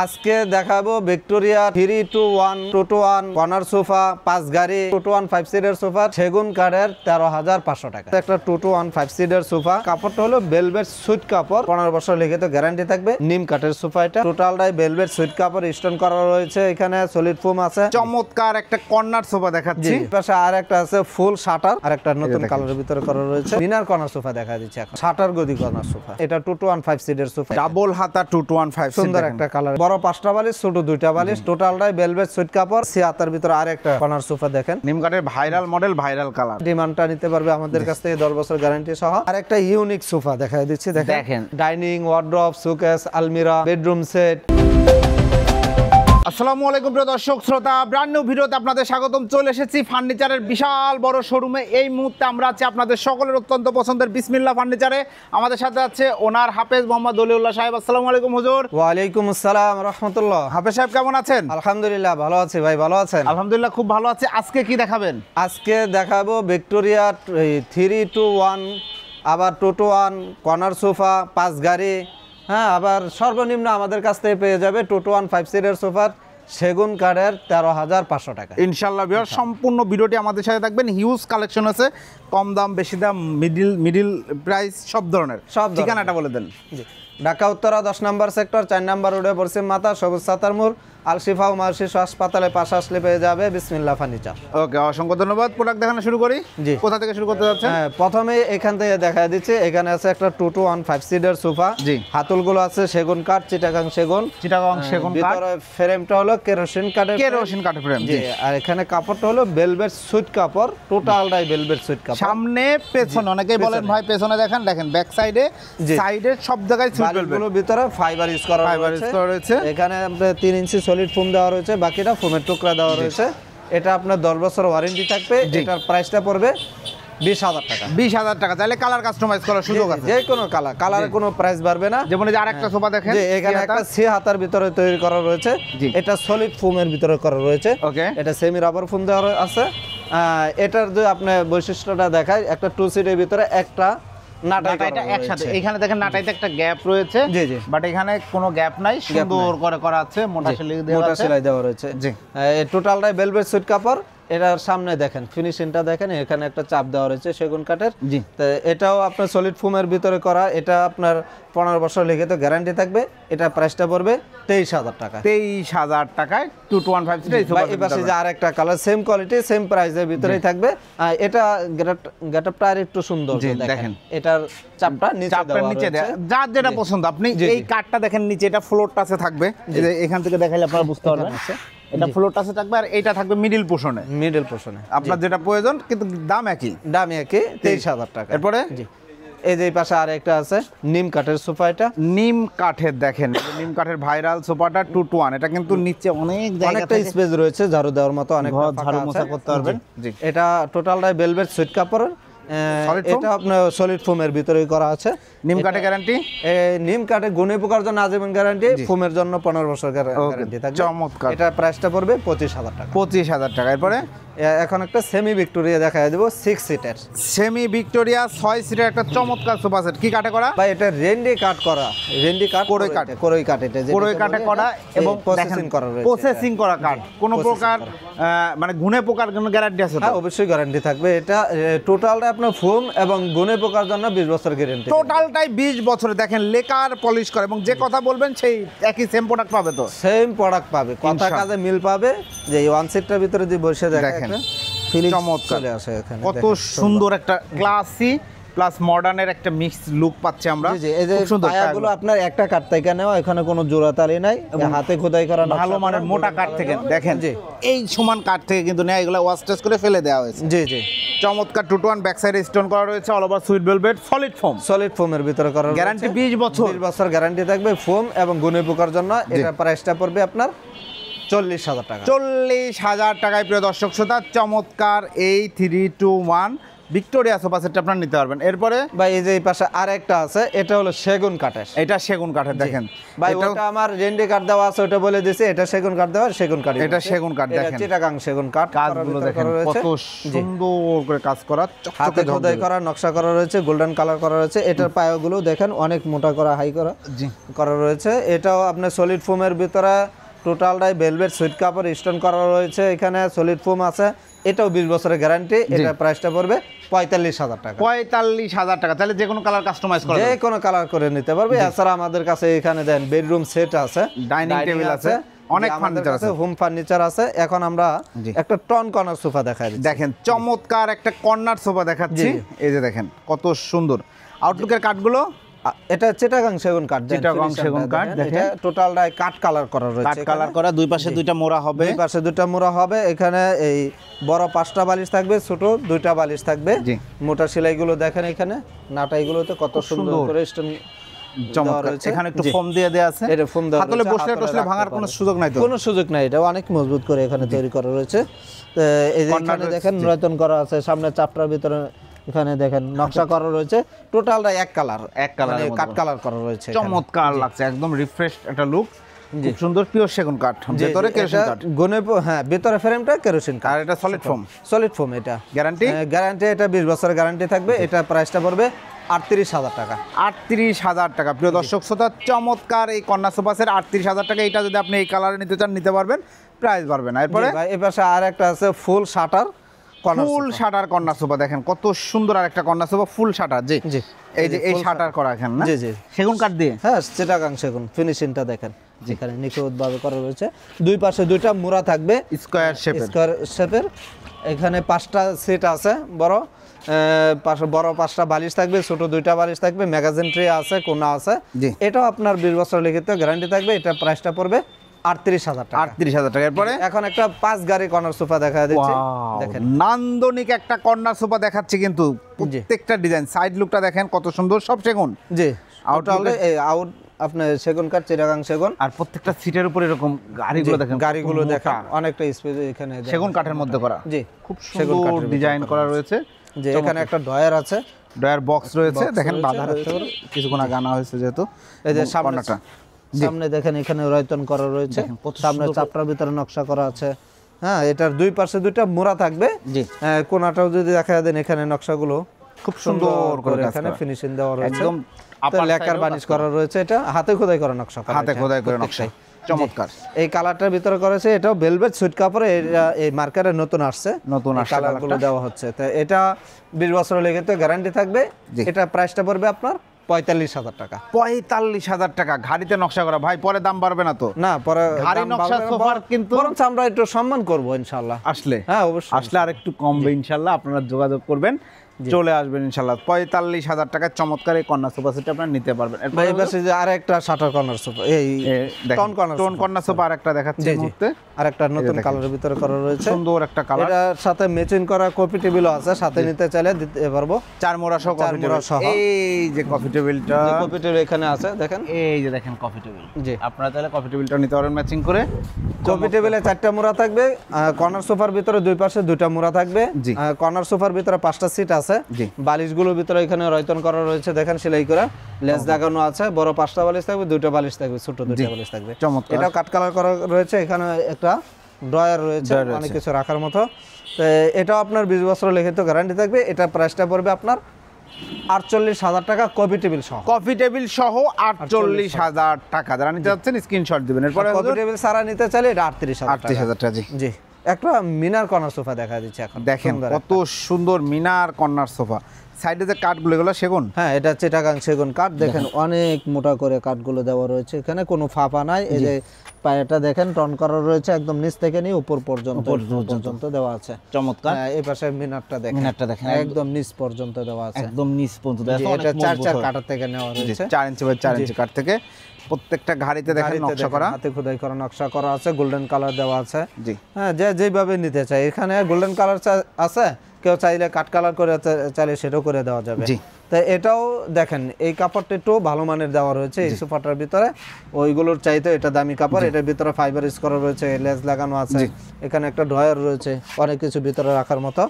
আজকে দেখাবো Victoria 3-2-1 2-1 corner sofa 5 গাড়ি 2-1 5 সিটের সোফা সেগুন কাঠের 13,500 টাকা। একটা 2-1 5 সিটের সোফা, কাপড়টা হলো ভেলভেট সুইট কাপড়, 15 বছর লিখিত গ্যারান্টি থাকবে। নিম কাঠের সোফা, এটা টোটালটাই ভেলভেট সুইট কাপড় স্টোন করা রয়েছে, এখানে সলিড ফোম আছে। চমৎকার একটা কর্নার সোফা দেখাচ্ছি। পাশে আর একটা আছে ফুল শাটার, আর একটা নতুন কালারের ভিতরে করা রয়েছে। ডিনার কর্নার সোফা দেখা দিচ্ছে এখন, শাটার গদি কর্নার সোফা। এটা 2-1 5 সিটের সোফা, ডাবল হাতা 2-1 5 সুন্দর একটা কালার, বড় 5টা বালিশ, ছোট 2টা বালিশ, টোটালটাই ভেলভেট সুইট কাপড়। সিয়াতার ভিতরে আর একটা কর্নার সোফা দেখেন, নিম কাঠের ভাইরাল মডেল, ভাইরাল কালার। ডিমান্ডটা নিতে পারবে আমাদের কাছ থেকে 10 বছর গ্যারান্টি সহ। আর একটা ইউনিক সোফা দেখা দিচ্ছি, দেখেন ডাইনিং, ওয়ার্ড্রপ, শোকেস, আলমিরা, বেডরুম সেট। আসসালামু আলাইকুম প্রিয় দর্শক শ্রোতা, ব্র্যান্ড নিউ ভিডিওতে আপনাদের স্বাগতম। চলে এসেছি ফার্নিচারের বিশাল বড় শোরুমে। এই মুহূর্তে আমরা আছি আপনাদের সকলের অত্যন্ত পছন্দের বিসমিল্লাহ ফার্নিচারে। আমাদের সাথে আছে ওনার হাফেজ মোহাম্মদ দলিউল্লাহ সাহেব। আসসালামু আলাইকুম হুজুর। ওয়ালাইকুম আসসালাম রাহমাতুল্লাহ। হাফেজ সাহেব কেমন আছেন? আলহামদুলিল্লাহ ভালো আছি ভাই, ভালো আছেন? আলহামদুলিল্লাহ খুব ভালো আছে। আজকে কি দেখাবেন? আজকে দেখাবো ভিক্টোরিয়া 3-2-1, আবার 2-1 কর্নার সোফা 5 গাড়ি, হ্যাঁ, আবার সর্বনিম্ন আমাদের কাছ থেকে পেয়ে যাবে 2-1 5 সিটের সোফার সেগুন কাঠের 13,500 টাকা ইনশাআল্লাহ। ভিউয়ার সম্পূর্ণ ভিডিওটি আমাদের সাথে থাকবেন। হিউজ কালেকশন আছে, কম দাম, বেশি দাম, মিডিল প্রাইস, সব ধরনের। ঠিকানাটা বলে দেন। ঢাকা উত্তরা 10 নম্বর সেক্টর 4 নম্বর রোডে, পশ্চিম মাথা, সবুজ সাতার মোড়, আল শিফা উমার শিশু হাসপাতালের পাশে আসলে পেয়ে যাবে বিসমিল্লাহ ফার্নিচার। ওকে, অসংখ্য ধন্যবাদ। প্রোডাক্ট দেখানো শুরু করি। জি, কোথা থেকে শুরু করতে যাচ্ছেন? হ্যাঁ, প্রথমে এখান থেকে দেখা দিচ্ছে, এখানে আছে একটা 2-1 5 সিটের সোফা। জি, হাতলগুলো আছে সেগুন কাঠ, চিটাগাং সেগুন সেগুন কাঠ। ভিতরে ফ্রেমটা হলো কেরোসিন কাঠের ফ্রেম। জি, আর এখানে কাপড়টা হলো ভেলভেট সুইট কাপড়, টোটালটাই ভেলভেট সুইট কাপড়। সামনে পেছনে, অনেকেই বলেন ভাই পেছনে দেখেন, ব্যাক সাইডে সাইডে সব জায়গায় সুইট ভেলভেট, ভিতরে ফাইবার ইউজ করা রয়েছে। এখানে আপনার 3 ইঞ্চি সলিড ফোম দেওয়া রয়েছে, বাকিটা ফোমের টুকরা দেওয়া রয়েছে। এটা আপনার 10 বছর ওয়ারেন্টি থাকবে। এটার প্রাইসটা পড়বে 20,000 টাকা। 20,000 টাকা। তাহলে কালার কাস্টমাইজ করার সুযোগ আছে, যে কোনো কালারে কোনো প্রাইস বাড়বে না। যেমন এই যে আরেকটা সোফা দেখেন, যে এখানে একটা সি হাতার ভিতরে তৈরি করা রয়েছে, এটা সলিড ফোমের ভিতরে করা রয়েছে। ওকে, এটা সেমি রাবার ফোম দেওয়া আছে। এটার যে আপনি বৈশিষ্ট্যটা দেখায়, একটা 2 সিটের ভিতরে একটা নাটাইটা একসাথে। এখানে দেখেন নাটাইতে একটা গ্যাপ রয়েছে, জি জি, বাট এখানে কোনো গ্যাপ নাই, সুন্দর করে করা আছে, মোটা সেলাই দেওয়া রয়েছে। জি, টোটালটাই ভেলভেট সুইট কাপড়। এটার সামনে দেখেন ফিনিশিংটা দেখেন, এখানে একটা চাপ দেওয়া রয়েছে সেগুন কাঠের। জি, তো এটাও আপনার সলিড ফোমের ভিতরে করা। এটা আপনার 15 বছর লিখিত গ্যারান্টি থাকবে। এটা প্রাইসটা পড়বে 23,000 টাকা। 23,000 টাকায় 2-1 5 সিট। এই পাশে যে আরেকটা কালার, সেম কোয়ালিটি সেম প্রাইসের ভিতরেই থাকবে। এটা গেটআপটা আর একটু সুন্দর দেখেন, এটার চাপটা নিচে দেওয়া, যার যেটা পছন্দ। আপনি এই কাঠটা দেখেন নিচে, এটা ফ্লোর টাচে থাকবে, এখান থেকে দেখাইলে আপনারা বুঝতে পারবেন। এটা ফ্লোর টাচে থাকবে, আর এটা থাকবে মিডল পোর্শনে। আপনার যেটা প্রয়োজন, কিন্তু দাম একই 23,000 টাকা। এরপরে এই যে পাশে আর একটা আছে নিম কাঠের সোফা। এটা নিম কাঠের দেখেন, নিম কাঠের ভাইরাল সোফাটা 2-1। এটা কিন্তু নিচে অনেকটা স্পেস রয়েছে, ঝাড়ু দেওয়ার মতো অনেক ঝাড়ু মোছা করতে পারবেন। এটা টোটালটাই ভেলভেট সুইট কাপড়। এটা আপনার সলিড ফোমের ভিতরেই করা আছে। নিম কাঠের গ্যারান্টি, নিম কাঠে গুণে পোকার জন্য আজীবন গ্যারান্টি, ফোমের জন্য 15 বছর গ্যারান্টি থাকবে। চমৎকার। এটা প্রাইসটা পড়বে 25,000 টাকা। 25,000 টাকা। এরপরে এখন একটা সেমি ভিক্টোরিয়া দেখাই দেব, 6 সিটের সেমি ভিক্টোরিয়া 6 সিটের একটা চমৎকার সোফা সেট। কি কাঠে করা ভাই? এটা রেন্ডি কাঠ করা, রেন্ডি কাঠ, কোরই কাঠ। এটা যে কোরই কাঠে করা এবং প্রসেসিং করা রয়েছে, প্রসেসিং করা কাঠ। কোন প্রকার মানে গুণে পোকার কোনো গ্যারান্টি আছে? হ্যাঁ, অবশ্যই গ্যারান্টি থাকবে। এটা টোটালটা আপনার ফোম এবং গুণে পোকার জন্য 20 বছর গ্যারান্টি। টোটালটাই 20 বছরে দেখেন, লেকার পলিশ করে, এবং যে কথা বলবেন সেই একই সেম প্রোডাক্ট পাবে। তো সেম প্রোডাক্ট পাবে, কথা কাজে মিল পাবে। যে ওয়ান সিটটার ভিতরে যে বসে দেখেন, চমৎকার আসে এখানে, কত সুন্দর একটা ক্লাসি প্লাস মডার্নের একটা মিক্স লুক পাচ্ছি আমরা। জি, এই যে পায়াগুলো আপনার একটা কাঠ থেকে নেওয়া, এখানে কোনো জোড়াতালি নাই, হাতে খোদাই করা, ভালো মানের মোটা কাঠ থেকে দেখেন। জি, এই সমান কাঠ থেকে কিন্তু নেয়, এগুলো ওয়াশ টেস্ট করে ফেলে দেওয়া হয়েছে। জি জি, চমৎকার 2-1 ব্যাক সাইডে স্টোন করা রয়েছে, all over sweet velvet, solid ফোমের ভিতরে করা, গ্যারান্টি 20 বছর গ্যারান্টি থাকবে ফোম এবং গুণে পোকার জন্য। এটা প্রাইসটা পড়বে আপনার 40,000 টাকা। 40,000 টাকায় প্রিয় দর্শক শ্রোতা, চমৎকার এই 3-2-1 ভিক্টোরিয়া সোফা সেটটা আপনারা নিতে পারবেন। এরপরে ভাই এই যে এই পাশে আরেকটা আছে, এটা হলো সেগুন কাঠের। এটা সেগুন কাঠের দেখেন ভাই ওটা আমার রেন্ডি কাঠ দেওয়া আছে, ওটা বলে দিয়েছে এটা সেগুন কাঠ দেওয়া, সেগুন কাঠ। এটা সেগুন কাঠ দেখেন, চিটাগাং সেগুন কাঠ। কাজগুলো দেখেন কত সুন্দর করে কাজ করা, হাতে খোদাই করা, নকশা করা রয়েছে, গোল্ডেন কালার করা রয়েছে। এটার পায়াগুলো দেখেন অনেক মোটা করা, হাই করা করা রয়েছে। এটাও আপনার সলিড ফোমের ভিতরে টোটালটাই ভেলভেট সুইট কাপড় স্টোন করা রয়েছে, এখানে সলিড ফোম আছে। এটাও 20 বছরের গ্যারান্টি। এটা প্রাইসটা পড়বে 45,000 টাকা। 45,000 টাকা। তাহলে যে কোনো কালার কাস্টমাইজ করা যে কোনো কালার করে নিতে পারবে। এছাড়া আমাদের কাছে এখানে দেন বেডরুম সেট আছে, ডাইনিং টেবিল আছে, অনেক ফার্নিচার আছে, হোম ফার্নিচার আছে। এখন আমরা একটা টন কর্নার সোফা দেখাই দিচ্ছি। দেখেন চমৎকার একটা কর্নার সোফা দেখাচ্ছি। এই যে দেখেন কত সুন্দর আউটলুকের কাঠগুলো। এটা চিটাগাং সেগুন কাঠ, চিটাগাং সেগুন কাঠ দেখেন, টোটালটাই কাঠ কালার করা রয়েছে, কাঠ কালার করা, দুই পাশে দুইটা মোড়া হবে, দুই পাশে দুইটা মোড়া হবে। এখানে এই বড় 5টা বালিশ থাকবে, ছোট 2টা বালিশ থাকবে। মোটা সেলাইগুলো দেখেন, এখানে নাটাইগুলোতে কত সুন্দর করে স্টোন চমৎকার। এখানে একটু ফোম দিয়ে দেয়া আছে, এটা ফোম দেওয়া হাতলে বসলে টসলে ভাঙার কোনো সুযোগ নাই তো? কোনো সুযোগ নাই, এটা অনেক মজবুত করে এখানে তৈরি করা রয়েছে। এই যে এখানে দেখেন নয়তন করা আছে, সামনে চাপটার ভিতরে এখানে দেখেন নকশা করা রয়েছে। টোটালটা এক কালার কাঠ কালার করা রয়েছে, চমৎকার লাগছে, একদম রিফ্রেশ একটা লুক, খুব সুন্দর পিওর সেগুন কাঠ, ভিতরে কেরোসিন কাঠ, হ্যাঁ ভিতরে ফ্রেমটা কেরোসিন কাঠ। আর এটা সলিড ফোম, সলিড ফোম। এটা গ্যারান্টি এটা 20 বছরের গ্যারান্টি থাকবে। এটা প্রাইসটা পড়বে 38,000 টাকা। 38,000 টাকা। প্রিয় দর্শক শ্রোতা, চমৎকার এই কর্নার সোফা সেট 38,000 টাকা। এটা যদি আপনি এই কালারে নিতে চান নিতে পারবেন, প্রাইস বাড়বে না। এরপরে এই পাশে আর একটা আছে ফুল শাটার কর্নার সোফা দেখেন কত সুন্দর, আর একটা কর্নার সোফা ফুল শাটার। জি জি, এই যে এই শাটার করা এখানে না? জি জি, সেগুন কাঠ দিয়ে, হ্যাঁ চিটাগাং সেগুন। ফিনিশিংটা দেখেন, যেখানে নিখুঁতভাবে করা রয়েছে। দুই পাশে দুইটা মুড়া থাকবে স্কয়ার শেপের। এখানে 5টা সিট আছে, বড় 5টা বালিশ থাকবে, ছোট 2টা বালিশ থাকবে, ম্যাগাজিন ট্রে আছে, কোনা আছে। এটাও আপনার 20 বছর লিখিত গ্যারান্টি থাকবে। এটা প্রাইসটা পড়বে 38,000 টাকা। 38,000 টাকা। এরপরে এখন একটা 5 গাড়ি কর্নার সোফা দেখা দিচ্ছি, দেখেন নান্দনিক একটা কর্নার সোফা দেখাচ্ছি, কিন্তু প্রত্যেকটা ডিজাইন সাইড লুকটা দেখেন কত সুন্দর, সব সেগুন। জি, আউট আপনার সেগুন কাঠ, চিটাগাং সেগুন। আর প্রত্যেকটা সিটের উপর এরকম গাড়িগুলো দেখেন, অনেকটা স্পেস এখানে সেগুন কাঠের মধ্যে করা। জি, খুব সুন্দর ডিজাইন করা রয়েছে। যে এখানে একটা ডয়ার আছে, ডয়ার বক্স রয়েছে, দেখেন বাঁধা রাখতে পারে, কিছুক্ষণ আগে আনা হয়েছে যেহেতু। এই যে সামনে দেখেন এখানে রয়তন করা রয়েছে, সামনে চাপটার ভিতরে নকশা করা আছে। হ্যাঁ, এটার দুই পাশে দুইটা মোড়া থাকবে। জি, কোনাটাও যদি দেখা দেন, এখানে নকশাগুলো খুব সুন্দর করে এখানে ফিনিশিং দেওয়া রয়েছে, একদম লেকার বানিশ করা রয়েছে। এটা হাতে খোদাই করা নকশা, হাতে খোদাই করে নকশা, চমৎকার। এই কালারটার ভিতরে করেছে, এটাও ভেলভেট সুইট কাপড়ে। এই মার্কেটে নতুন আসছে, কালারগুলো দেওয়া হচ্ছে। তো এটা 20 বছর লেগে তো গ্যারান্টি থাকবে। এটা প্রাইসটা পড়বে আপনার 45,000 টাকা। 45,000 টাকা, ঘাড়িতে নকশা করা। ভাই পরে দাম বাড়বে না তো? না, পরে ঘাড়ি নকশা সোফার কিন্তু বরঞ্চ আমরা একটু সম্মান করবো ইনশাআল্লাহ। আসলে, হ্যাঁ অবশ্যই, আসলে আর একটু কমবে ইনশাআল্লাহ। আপনারা যোগাযোগ করবেন, চলে আসবেন ইনশাআল্লাহ। 45,000 টাকায় চমৎকার এই কর্নার সোফা সেট আপনারা নিতে পারবেন। এই পাশে যে আরেকটা শাটার কর্নার সোফা, এই টোন কর্নার সোফা আরেকটা দেখাচ্ছি এই মুহূর্তে। আরেকটা নতুন কালারের ভিতরে করা রয়েছে, সুন্দর একটা কালার। এটার সাথে ম্যাচিং করা কফি টেবিলও আছে, সাথে নিতে চাইলে দিতে পারবো। 4 মোড়া সহ কফি টেবিল। এই যে কফি টেবিলটা, কফি টেবিল এখানে আছে, দেখেন এই যে দেখেন কফি টেবিল। জি, আপনারা চাইলে কফি টেবিলটা নিতে পারেন ম্যাচিং করে। কফি টেবিলে 4টা মোড়া থাকবে, কর্নার সোফার ভিতরে দুই পাশে 2টা মোড়া থাকবে। কর্নার সোফার ভিতরে 5টা সিট আছে, বালিশগুলোর ভিতরে এখানে রয়তন করা রয়েছে, দেখেন সেলাই করা, লেস লাগানো আছে। বড় 5টা বালিশ থাকবে, 2টা বালিশ থাকবে, ছোট 2টা বালিশ থাকবে। এটাও কাট কালার করা রয়েছে। এখানে একটা ড্রয়ার রয়েছে, অনেক কিছু রাখার মতো। তো এটাও আপনার 20 বছর লিখিত গ্যারান্টি থাকবে। এটা প্রাইসটা পড়বে আপনার 48,000 টাকা, কফি টেবিল সহ। কফি টেবিল সহ 48,000 টাকা। যারা নিতে যাচ্ছেন স্ক্রিনশট দিবেন। এরপরে কফি টেবিল সারা নিতে চাইলে এটা 38,000 টাকা। জি জি, একটা মিনার কর্নার সোফা দেখা দিচ্ছে এখন, দেখেন কত সুন্দর মিনার কর্নার সোফা। সাইডে যে কাঠগুলো, এগুলো সেগুন। হ্যাঁ, এটা চিটাগাং সেগুন কাঠ। দেখেন অনেক মোটা করে কাঠগুলো দেওয়া রয়েছে, এখানে কোনো ফাঁপা নাই। এই যে পায়াটা দেখেন টন করা রয়েছে, একদম নিচ থেকে নিয়ে উপর পর্যন্ত দেওয়া আছে, চমৎকার। এই পাশে মিনারটা দেখেন একদম নিচ পর্যন্ত দেওয়া আছে, একদম নিচ পর্যন্ত দেওয়া আছে। এটা 4 কাঠ থেকে নেওয়া রয়েছে, 4 ইঞ্চি বাই 4 ইঞ্চি কাঠ থেকে। প্রত্যেকটা ঘাড়িতে দেখেন নকশা করা, হাতে খোদাই করা নকশা করা আছে, গোল্ডেন কালার দেওয়া আছে। জি, হ্যাঁ, যেভাবে নিতে চাই। এখানে গোল্ডেন কালার আছে, কেউ চাইলে কাট কালার করে চাইলে সেটাও করে দেওয়া যাবে। জি, তা এটাও দেখেন এই কাপড়টা একটু ভালো মানের দেওয়া রয়েছে এই সোফাটার ভিতরে, ওইগুলোর চাইতে এটা দামি কাপড়। এটার ভিতরে ফাইবার ইউজ করা রয়েছে, লেজ লাগানো আছে, এখানে একটা ড্রয়ার রয়েছে, অনেক কিছু ভিতরে রাখার মতো।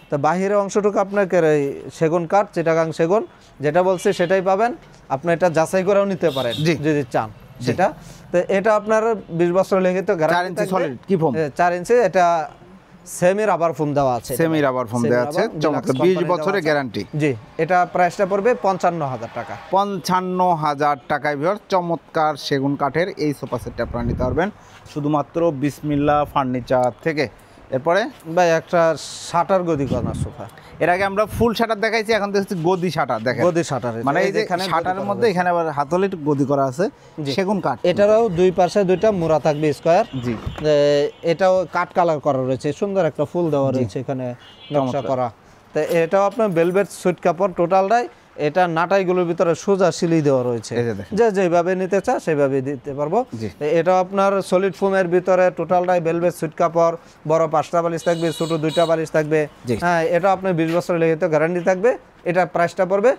তো বাহিরের অংশটুকু আপনাকে এই সেগুন কাঠ, চিটাগাং সেগুন যেটা বলছে সেটাই পাবেন। আপনি এটা যাচাই করেও নিতে পারেন যদি চান সেটা। তো এটা আপনার 20 বছর লিখিত গ্যারান্টি, 4 ইঞ্চি, এটা সেমি রাবার ফোম দেওয়া আছে, সেমি রাবার ফোম দেওয়া আছে, চমৎকার 20 বছরের গ্যারান্টি। জি, এটা প্রাইসটা পড়বে 55,000 টাকা। 55,000 টাকায় ভিউয়ার চমৎকার সেগুন কাঠের এই সোফা সেটটা আপনারা নিতে পারবেন শুধুমাত্র বিসমিল্লাহ ফার্নিচার থেকে। এরপরে ভাই একটা শাটার গদি করা সোফা, এর আগে আমরা ফুল শাটার দেখাইছি, এখন দেখছি গদি শাটার। দেখেন গদি শাটার, মানে এই যে শাটারের মধ্যে এখানে আবার হাতলে গদি করা আছে সেগুন কাঠ। এটারও দুই পাশে দুইটা মোড়া থাকবে স্কয়ার। জি, এটাও কাঠ কালার করা রয়েছে, সুন্দর একটা ফুল দেওয়া রয়েছে এখানে নকশা করা। তো এটাও আপনার ভেলভেট সুইট কাপড় টোটালটাই। এটা নাটাইগুলোর ভিতরে সোজা সিলি দেওয়া রয়েছে, যে যেভাবে নিতে চায় সেভাবে দিতে পারবো। এটা আপনার সলিড ফোমের ভিতরে টোটালটাই ভেলভেট সুইট কাপড়, বড় 5টা বালিশ থাকবে, ছোট 2টা বালিশ থাকবে। হ্যাঁ, এটা আপনার 20 বছর লিখিত গ্যারান্টি থাকবে। এটা প্রাইসটা পড়বে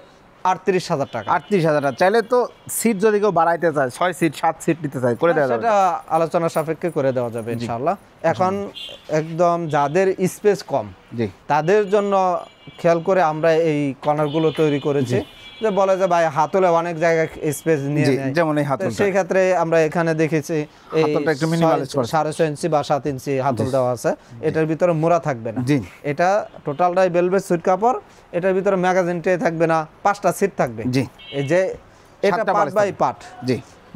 38,000 টাকা। 38,000 টাকা। চাইলে তো সিট যদি কেউ বাড়াইতে চায়, 6 সিট 7 সিট নিতে চায়, করে দেওয়া যাবে, সেটা আলোচনা সাপেক্ষে করে দেওয়া যাবে ইনশাআল্লাহ। এখন একদম যাদের স্পেস কম তাদের জন্য খেয়াল করে আমরা এই কর্নারগুলো তৈরি করেছি, যে বলে যে ভাই হাতলে অনেক জায়গায় স্পেস নিয়ে নেয়, যেমন এই হাতল, সেই ক্ষেত্রে আমরা এখানে দেখেছি এই হাতলটা একটু মিনিমালাইজ করা, 6.5 ইঞ্চি বা 7 ইঞ্চি হাতল দেওয়া আছে। এটার ভিতরে মোড়া থাকবে না, এটা টোটালটাই ভেলভেট সুইট কাপড়। এটার ভিতরে ম্যাগাজিন ট্রে থাকবে না, 5টা সিট থাকবে। এই যে এটা পার্ট বাই পার্ট,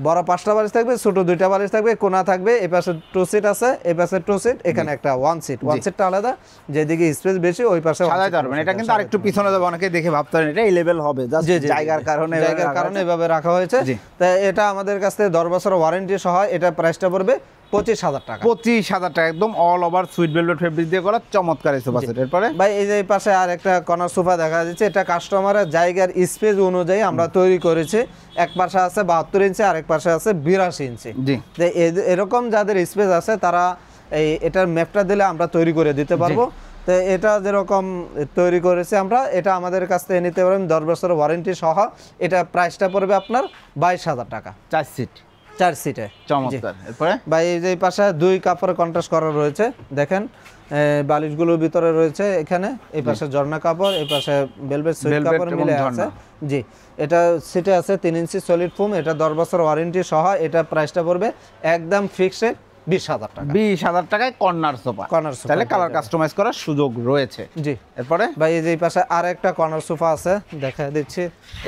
বড় 5টা বালিশ থাকবে, ছোট 2টা বালিশ থাকবে, কোনা থাকবে, এই পাশে 2 সিট আছে, এই পাশে 2 সিট, এখানে একটা 1 সিট। 1 সিটটা আলাদা, যেদিকে স্পেস বেশি ওই পাশে সাজাইতে পারবেন। এটা কিন্তু আরেকটু পিছনে যাবে, অনেকে দেখে ভাবতে পারেন এটা এই লেভেল হবে, জাস্ট জায়গার কারণে এভাবে রাখা হয়েছে। তাই এটা আমাদের কাছ থেকে 10 বছর ওয়ারেন্টি সহ এটা প্রাইসটা পড়বে 25,000 টাকা। 25,000 টাকা, একদম all over sweet velvet fabric দিয়ে করা চমৎকার এই সোফা সেট। এরপরে ভাই এই যে এই পাশে আর একটা কর্নার সোফা দেখা যাচ্ছে, এটা কাস্টমারের জায়গার স্পেস অনুযায়ী আমরা তৈরি করেছি। এক পাশে আছে 72 ইঞ্চি, আরেক পাশে আছে 82 ইঞ্চি। এরকম যাদের স্পেস আছে তারা এই এটার ম্যাপটা দিলে আমরা তৈরি করে দিতে পারবো। তো এটা যেরকম তৈরি করেছি আমরা, এটা আমাদের কাছ থেকে নিতে পারবেন 10 বছর ওয়ারেন্টি সহ। এটা প্রাইসটা পড়বে আপনার 22,000 টাকা। 4 সিট, 4 সিটে চমৎকার। এরপরে ভাই এই যে পাশে 2 কাপড় কন্ট্রাস্ট করা রয়েছে, দেখেন বালিশগুলোর ভিতরে রয়েছে এখানে, এই পাশে ঝর্ণা কাপড়, এই পাশে ভেলভেট সুইট কাপড় মিলে আছে। জি, এটা সিটে আছে 3 ইঞ্চি সলিড ফোম, এটা 10 বছর ওয়ারেন্টি সহ। এটা প্রাইসটা পড়বে একদম ফিক্সড 20,000 টাকা। 20,000 টাকায় কর্নার সোফা, তাহলে কালার কাস্টমাইজ করার সুযোগ রয়েছে। জি, এরপরে ভাই এই যে পাশে আরেকটা কর্নার সোফা আছে, দেখা দিচ্ছি।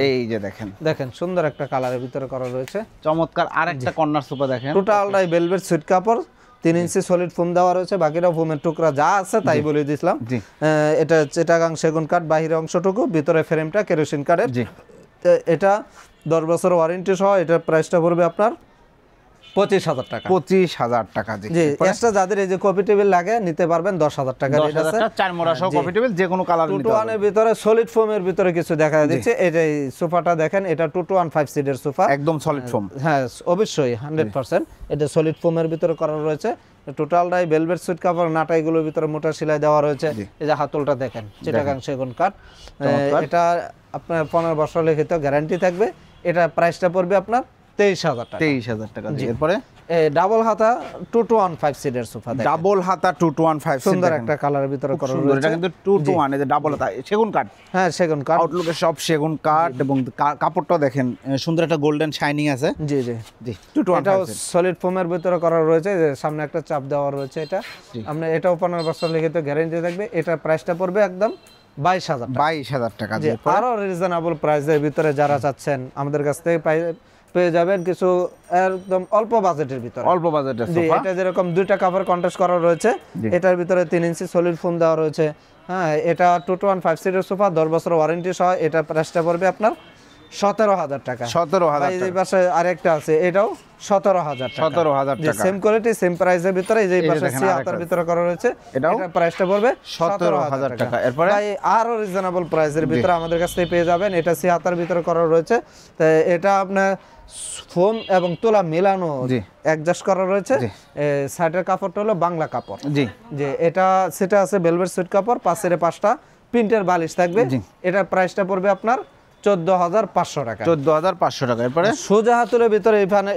এই যে দেখেন সুন্দর একটা কালারের ভিতরে করা রয়েছে, চমৎকার আরেকটা কর্নার সোফা। দেখেন টোটালটাই ভেলভেট সুইট কাপড়, 3 ইঞ্চি সলিড ফোম দেওয়া রয়েছে, বাকিটা ফোমের টুকরা যা আছে তাই বলে দিয়েছিলাম। এটা চিটাগাং সেগুন কাঠ, বাহিরের অংশটুকু, ভিতরে ফ্রেমটা কেরোসিন কাঠের। এটা 10 বছর ওয়ারেন্টি সহ। এটার প্রাইসটা পড়বে আপনার 25,000 টাকা। 25,000 টাকা। জি, এক্সট্রা যাদের এই যে কফি টেবিল লাগে নিতে পারবেন 10,000 টাকা। রেট আছে 4 মোড়া সহ কফি টেবিল, যে কোনো কালার নিতে পারবেন। 2-to-1 এর ভিতরে সলিড ফোমের ভিতরে কিছু দেখা দিচ্ছে। এই যে সোফাটা দেখেন, এটা 2-to-1 5 সিটের সোফা, একদম সলিড ফোম। হ্যাঁ, অবশ্যই 100% এটা সলিড ফোমের ভিতরে করা রয়েছে। টোটালটাই ভেলভেট সুইট কাপড়, নাটাইগুলোর ভিতরে মোটা সেলাই দেওয়া রয়েছে। এই যে হাতলটা দেখেন, চিটাগাং সেগুন কাঠ। এটা আপনার 15 বছর লিখিত গ্যারান্টি থাকবে। এটা প্রাইসটা পড়বে আপনার 23,000 টাকা। 23,000 টাকা। এরপরে ডাবল হাতা 2-to-1 5 সিটের সোফা, ডাবল হাতা 2-to-1 5 সিট, সুন্দর একটা কালারের ভিতরে করা রয়েছে। এটা কিন্তু 2-to-1, এই যে ডাবল হাতা সেগুন কাঠ। হ্যাঁ, সেগুন কাঠ, আউটলুকে সব সেগুন কাঠ, এবং কাপড়টা দেখেন সুন্দর একটা গোল্ডেন শাইনিং আছে। জি জি জি, 2-to-1 এটাও সলিড ফোমের ভিতরে করা রয়েছে। যে সামনে একটা চাপ দেওয়া রয়েছে, এটা আমরা এটাও 15 বছর লিখিত গ্যারান্টি থাকবে। এটা প্রাইসটা পড়বে একদম 22,000 টাকা। আরো রিজনেবল প্রাইসের ভিতরে যারা চাচ্ছেন আমাদের কাছ থেকে পেয়ে যাবেন কিছু একদম অল্প বাজেটের ভিতরে। অল্প বাজেটের সোফা, এটা যেরকম 2টা কাভার কন্ট্রাস্ট করা রয়েছে, এটার ভিতরে 3 ইঞ্চি সলিড ফোম দেওয়া রয়েছে। হ্যাঁ, এটা 2-to-1 5 সিটের সোফা, 10 বছর ওয়ারেন্টি সহ। এটা প্রাইসটা পড়বে আপনার 17,000 টাকা। 17,000 টাকা। এই পাশে আরেকটা আছে, এটাও 17,000 টাকা। 17,000 টাকা, সেম কোয়ালিটি সেম প্রাইসের ভিতরে। এই যে পাশে সি হাতার ভিতরে করা রয়েছে, এটা প্রাইসটা পড়বে 17,000 টাকা। এরপর আরো রিজনেবল প্রাইসের ভিতরে আমাদের কাছ থেকে পেয়ে যাবেন। এটা সি হাতার ভিতরে করা রয়েছে। তো এটা আপনার ফোম এবং তোলা মেলানো অ্যাডজাস্ট করা রয়েছে। সাইডের কাপড়টা হলো বাংলা কাপড়। জি, যে এটা সেটা আছে ভেলভেট সুইট কাপড়, পাশের 5টা প্রিন্টের বালিশ থাকবে। এটা প্রাইসটা পড়বে আপনার 14,500 টাকা। 14,500 টাকা। এরপরে সোজা হাতুলের ভিতরে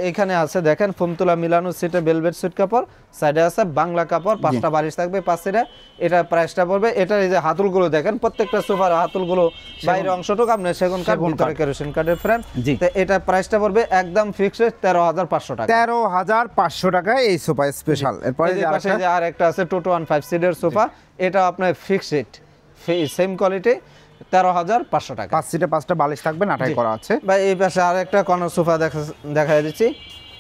এখানে আছে দেখেন ফোমতুলা মিলানো সিটে ভেলভেট সুইট কাপড়, সাইডে আছে বাংলা কাপড়, 5টা বালিশ থাকবে 5 সিটে। এটা প্রাইসটা পড়বে, এটা এই যে হাতুলগুলো দেখেন প্রত্যেকটা সোফার হাতুলগুলো বাইরের অংশটুকু আপনি সেগুন কাঠ, ভিতরে কেরোসিন কাঠের ফ্রেম। তো এটা প্রাইসটা পড়বে একদম ফিক্সড 13,500 টাকা। 13,500 টাকায় এই সোফা স্পেশাল। এরপরে এই পাশে যে আরেকটা আছে 215 সিটের সোফা, এটা আপনার ফিক্সড সেম কোয়ালিটি 13,500 টাকা। 5 সিটে 5টা বালিশ থাকবে, নাটাই করা আছে। ভাই এই পাশে আরেকটা কর্নার সোফা দেখা দিচ্ছি,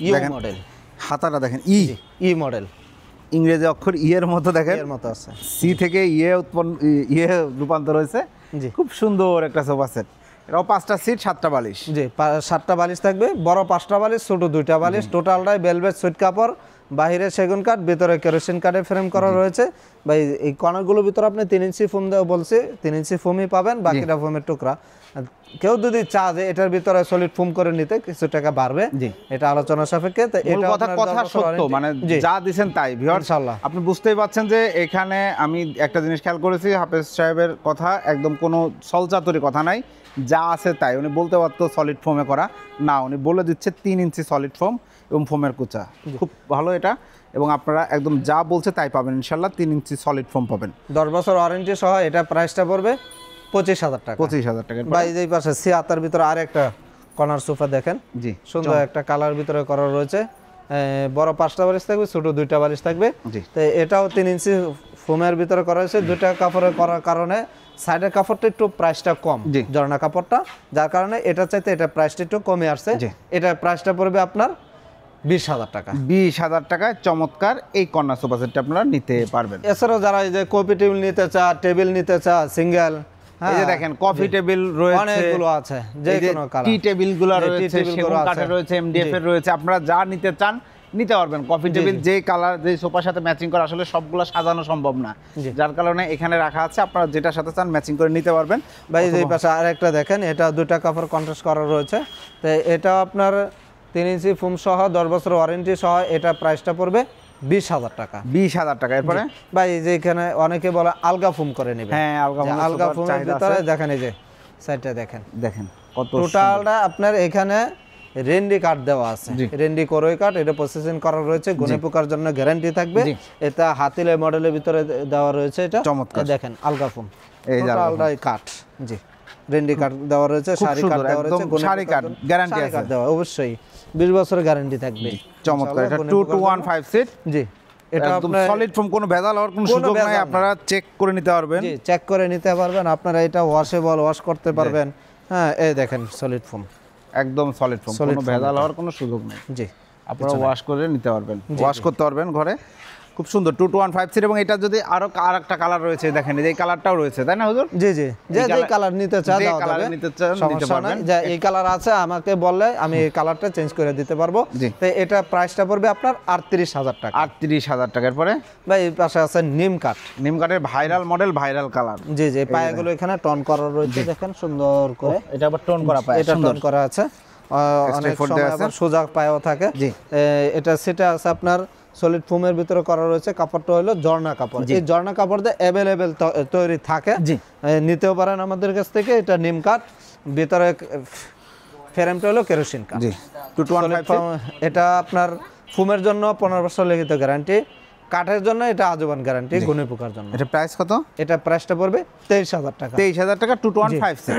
ইউ মডেল। হাতাটা দেখেন ই মডেল, ইংরেজি অক্ষর ই এর মতো দেখেন, এর মতো আছে। সি থেকে ইয়ে রূপান্তর হয়েছে। জি, খুব সুন্দর একটা সোফা সেট। এটাও 5টা সিট 7টা বালিশ। জি 7টা বালিশ থাকবে, বড় 5টা বালিশ, ছোট 2টা বালিশ। টোটালটাই ভেলভেট সুইট কাপড়, বাহিরে সেগুন কাঠ, ভিতরে কেরোসিন কাঠের ফ্রেম করা রয়েছে। ভাই এই কর্নারগুলোর ভিতরে আপনি 3 ইঞ্চি ফোম দেওয়া বলছি, 3 ইঞ্চি ফোমই পাবেন, বাকিটা ফোমের টুকরা। কেউ যদি চা যে এটার ভিতরে সলিড ফোম করে নিতে কিছু টাকা বাড়বে, এটা আলোচনা সাপেক্ষে। তো এটা কথা সত্য, মানে যা দিবেন তাই ভিউয়ার্স। ইনশাআল্লাহ আপনি বুঝতেই পাচ্ছেন যে এখানে আমি একটা জিনিস খেয়াল করেছি, হাফেজ সাহেবের কথা একদম কোনো সলচাতুরি কথা নাই, যা আছে তাই। উনি বলতে পারতো সলিড ফোমে করা, না উনি বলে দিচ্ছে 3 ইঞ্চি সলিড ফোম এবং ফোমের কুচা। খুব ভালো এটা, এবং আপনারা একদম যা বলছে তাই পাবেন ইনশাল্লাহ। 3 ইঞ্চি সলিড ফোম পাবেন, 10 বছর ওয়ারেন্টি সহ। এটা প্রাইসটা পড়বে 25,000 টাকা। 25,000 টাকা। ভাই এই পাশে সিয়াতার ভিতরে আরেকটা কর্নার সোফা দেখেন, জি সুন্দর একটা কালার ভিতরে করা রয়েছে। বড় 5টা বালিশ থাকবে, ছোট 2টা বালিশ থাকবে। তো এটাও 3 ইঞ্চি ফোমের ভিতরে করা হয়েছে। 2টা কাপড়ে করার কারণে সাইডের কাপড়টা একটু প্রাইসটা কম, ঝর্ণা কাপড়টা, যার কারণে এটা চাইতে এটা প্রাইসটা একটু কমে আসছে। এটা প্রাইসটা পড়বে আপনার 20,000 টাকা। 20,000 টাকায় চমৎকার এই কর্নার সোফা সেটটা আপনারা নিতে পারবেন। এছাড়াও যারা এই যে কফি টেবিল নিতে চা, টেবিল নিতে চা সিঙ্গেল, এই যে দেখেন কফি টেবিল রয়েছে, অনেকগুলো আছে, যে কোনো কালার। টি টেবিলগুলো রয়েছে, সেগুন কাঠের রয়েছে, এমডিএফ এর রয়েছে। আপনারা যা নিতে চান নিতে পারবেন। কফি টেবিল যে কালার, যে সোফার সাথে ম্যাচিং করে আসলে সবগুলো সাজানো সম্ভব না, যার কারণে এখানে রাখা আছে। আপনারা যেটার সাথে চান ম্যাচিং করে নিতে পারবেন। ভাই এই পাশে আরেকটা দেখেন, এটা 2টা কাপড় কন্ট্রাস্ট করা রয়েছে। তো এটা আপনার 3 ইঞ্চি ফোম সহ 10 বছর ওয়ারেন্টি সহ, এটা প্রাইসটা পড়বে 20,000 টাকা। 20,000 টাকা। এরপরে ভাই যে এখানে অনেকে বলে আলগা ফোম করে নেবে, হ্যাঁ আলগা ফোমের ভিতরে দেখেন, এই যে সাইডটা দেখেন কত টোটালটা আপনার এখানে রেন্ডি কাঠ দেওয়া আছে, রেন্ডি করই কাঠ। এটা প্রসেসিং করা রয়েছে, গুণে পোকার জন্য গ্যারান্টি থাকবে। এটা হাতিলে মডেলের ভিতরে দেওয়া রয়েছে। এটা চমৎকার দেখেন, আলগা ফোম, টোটালটাই কাঠ। জি, রেন্ডি কাঠ দেওয়া রয়েছে, শাড়ি কাঠ দেওয়া রয়েছে, শাড়ি কাঠ গ্যারান্টি আছে দেওয়া, অবশ্যই 20 বছরের গ্যারান্টি থাকবে। চমৎকার। এটা 2215 সিট। জি, এটা একদম সলিড ফোম, কোনো ভেজাল হওয়ার কোনো সুযোগ নাই। আপনারা চেক করে নিতে পারবেন। জি, চেক করে নিতে পারবেন। আপনারা এটা ওয়াশেবল, ওয়াশ করতে পারবেন। হ্যাঁ, এই দেখেন সলিড ফোম, একদম সলিড ফোম, কোনো ভেজাল হওয়ার কোনো সুযোগ নেই। জি, আপনারা ওয়াশ করে নিতে পারবেন, ওয়াশ করতে পারবেন ঘরে। খুব সুন্দর 2215 সিট। এবং এটা যদি আরেকটা কালার রয়েছে দেখেন, এই কালারটাও রয়েছে, তাই না হুজুর? জি জি, যে কালার নিতে চান দাও যাবে, নিতে পারবেন। যে এই কালার আছে আমাকে বললে আমি এই কালারটা চেঞ্জ করে দিতে পারবো। তো এটা প্রাইসটা পড়বে আপনার 38,000 টাকা। 38,000 টাকার পরে ভাই এই পাশে আছে নিম কাঠ, নিম কাঠের ভাইরাল মডেল, ভাইরাল কালার। জি জি, পায়াগুলো এখানে টন করা রয়েছে দেখেন সুন্দর করে। এটা আবার টন করা পায়, এটা টন করা আছে। অনেক সময় আবার সোজা পায়াও থাকে। এটা সেটা আছে আপনার সলিড ফোমের ভিতরে করা রয়েছে। কাপড়টা হলো ঝর্ণা কাপড়। এই ঝর্ণা কাপড় দিয়ে অ্যাভেলেবেল তৈরি থাকে, নিতেও পারেন আমাদের কাছ থেকে। এটা নিম কাঠ, ভিতরে ফ্রেমটা হলো কেরোসিন কাঠ। এটা আপনার ফোমের জন্য 15 বছর লিখিত গ্যারান্টি, কাঠের জন্য এটা আজীবন গ্যারান্টি, গুণে পোকার জন্য। এটা প্রাইস কত? এটা প্রাইসটা পড়বে 23,000 টাকা। 23,000 টাকা 2215 সিট।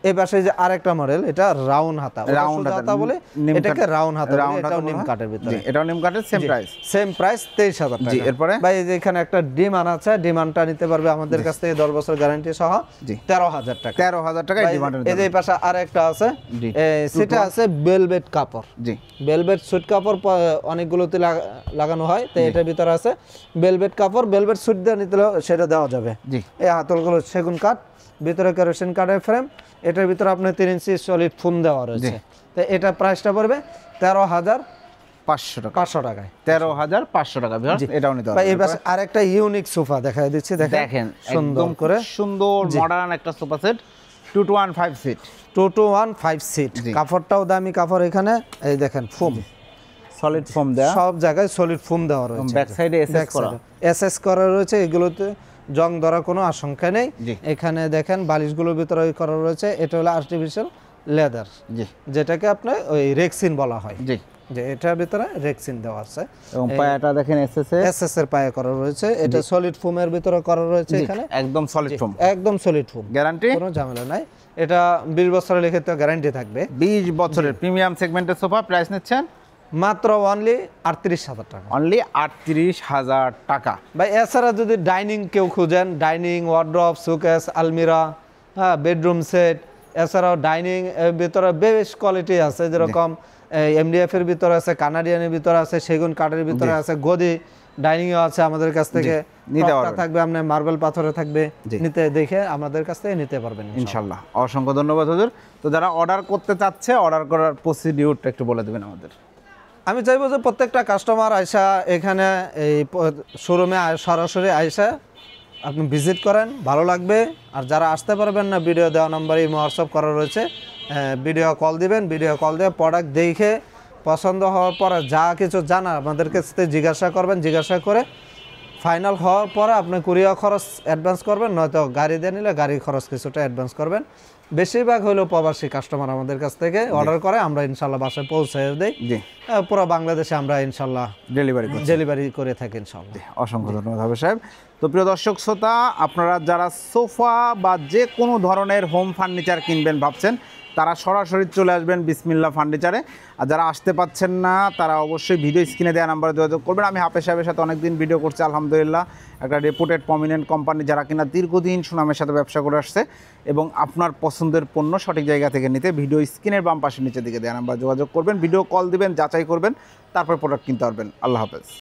এই পাশে যে আরেকটা মডেল, এটা রাউন্ড হাতা, রাউন্ড হাতা বলে এটাকে রাউন্ড হাতা বলে। এটাও নিম কাঠের ভিতরে, এটাও নিম কাঠের, সেম প্রাইস 23,000 টাকা। এরপরে ভাই যে এখানে একটা ডিমান্ড আছে, ডিমান্ডটা নিতে পারবে আমাদের কাছ থেকে 10 বছর গ্যারান্টি সহ 13,000 টাকা। 13,000 টাকা ডিমান্ড। এই যে পাশে আরেকটা আছে, সেটা আছে ভেলভেট কাপড়। জি, ভেলভেট সুইট কাপড় অনেকগুলোতে লাগানো হয়। তো এটার ভিতরে আছে ভেলভেট কাপড়, ভেলভেট সুইট দিয়ে নিতে সেটা দেওয়া যাবে। এই হাতলগুলো সেগুন কাঠ, ভিতরে কেরোসিন কাঠের ফ্রেম। এটার ভিতরে আপনার 3 ইঞ্চি সলিড ফোম দেওয়া রয়েছে। তো এটা প্রাইসটা পড়বে 13,500 টাকা। 500 টাকায় 13,500 টাকা। এটাও নিতে হবে। এই পাশে আরেকটা ইউনিক সোফা দেখাই দিচ্ছি, দেখেন সুন্দর করে, সুন্দর মডার্ন একটা সোফা সেট, 2215 সিট। 2215 সিট। কাপড়টাও দামি কাপড় এখানে। এই দেখেন ফোম, সলিড ফোম দেওয়া, সব জায়গায় সলিড ফোম দেওয়া রয়েছে। ব্যাক সাইডে এসএস করা, এসএস করা রয়েছে। এগুলোতে জং ধরার কোনো আশঙ্কা নেই। জি। এখানে দেখেন বালিশগুলোর ভিতরে ওই করা রয়েছে, এটা হলো আর্টিফিশিয়াল লেদার, জি যেটাকে আপনার ওই রেক্সিন বলা হয়, জি। যে এটার ভিতরে রেক্সিন দেওয়া আছে। এবং পায়াটা দেখেন এসএস এর পায়ে করা রয়েছে, এটা সলিড ফোমের ভিতরে করা রয়েছে, এখানে একদম সলিড ফোম, একদম সলিড ফোম, গ্যারান্টি কোনো ঝামেলা নাই। এটা 20 বছরের লিখিত গ্যারান্টি থাকবে। 20 বছরের প্রিমিয়াম সেগমেন্টের সোফা, প্রাইস নিচ্ছেন মাত্র অনলি 38,000 টাকা, অনলি 38,000 টাকা। ভাই এছাড়া যদি ডাইনিং কেউ খুঁজেন, ডাইনিং, ওয়ার্ড্রপ, শোকেস, আলমিরা, হ্যাঁ, বেডরুম সেট, এছাড়াও ডাইনিং এর ভিতরে বেশ কোয়ালিটি আছে, যেরকম এমডিএফ এর ভিতরে আছে, কানাডিয়ানের ভিতরে আছে, সেগুন কাঠের ভিতরে আছে, গদি ডাইনিং এও আছে আমাদের কাছ থেকে। নিতে টপটা পারবেন। থাকবে আপনার মার্বেল পাথরে থাকবে, নিতে দেখে আমাদের কাছ থেকে নিতে পারবেন ইনশাল্লাহ। অসংখ্য ধন্যবাদ হুজুর। তো যারা অর্ডার করতে চাচ্ছে, অর্ডার করার প্রসিডিউরটা একটু বলে দেবেন আমাদের। আমি চাইবো যে প্রত্যেকটা কাস্টমার আইসা এখানে এই শোরুমে সরাসরি আইসা আপনি ভিজিট করেন, ভালো লাগবে। আর যারা আসতে পারবেন না, ভিডিও দেওয়া নাম্বারে হোয়াটসঅ্যাপ করা রয়েছে, ভিডিও কল দিবেন, ভিডিও কল দিয়ে প্রোডাক্ট দেখে পছন্দ হওয়ার পরে যা কিছু জানা আমাদের কাছে জিজ্ঞাসা করবেন, জিজ্ঞাসা করে ফাইনাল হওয়ার পরে আপনি কুরিয়ার খরচ অ্যাডভান্স করবেন, নয়তো গাড়ি দিয়ে নিলে গাড়ির খরচ কিছুটা অ্যাডভান্স করবেন। বেশিরভাগ হলো প্রবাসী কাস্টমার আমাদের কাছ থেকে অর্ডার করে, আমরা ইনশাল্লাহ বাসায় পৌঁছে দিই। জি, পুরো বাংলাদেশে আমরা ইনশাল্লাহ ডেলিভারি করে থাকি ইনশাল্লাহ। অসংখ্য ধন্যবাদ হবে সাহেব। তো প্রিয় দর্শক শ্রোতা, আপনারা যারা সোফা বা যে কোনো ধরনের হোম ফার্নিচার কিনবেন ভাবছেন, তারা সরাসরি চলে আসবেন বিসমিল্লাহ ফার্নিচারে। আর যারা আসতে পাচ্ছেন না, তারা অবশ্যই ভিডিও স্ক্রিনে দেওয়া নাম্বারে যোগাযোগ করবেন। আমি হাফেজ সাহেবের সাথে অনেকদিন ভিডিও করছি, আলহামদুলিল্লাহ, একটা রেপুটেড প্রমিনেন্ট কোম্পানি, যারা কিনা দীর্ঘদিন সুনামের সাথে ব্যবসা করে আসছে। এবং আপনার পছন্দের পণ্য সঠিক জায়গা থেকে নিতে ভিডিও স্ক্রিনের বাম পাশে নিচের দিকে দেওয়া নাম্বার যোগাযোগ করবেন, ভিডিও কল দিবেন, যাচাই করবেন, তারপর প্রোডাক্ট কিনতে পারবেন। আল্লাহ হাফেজ।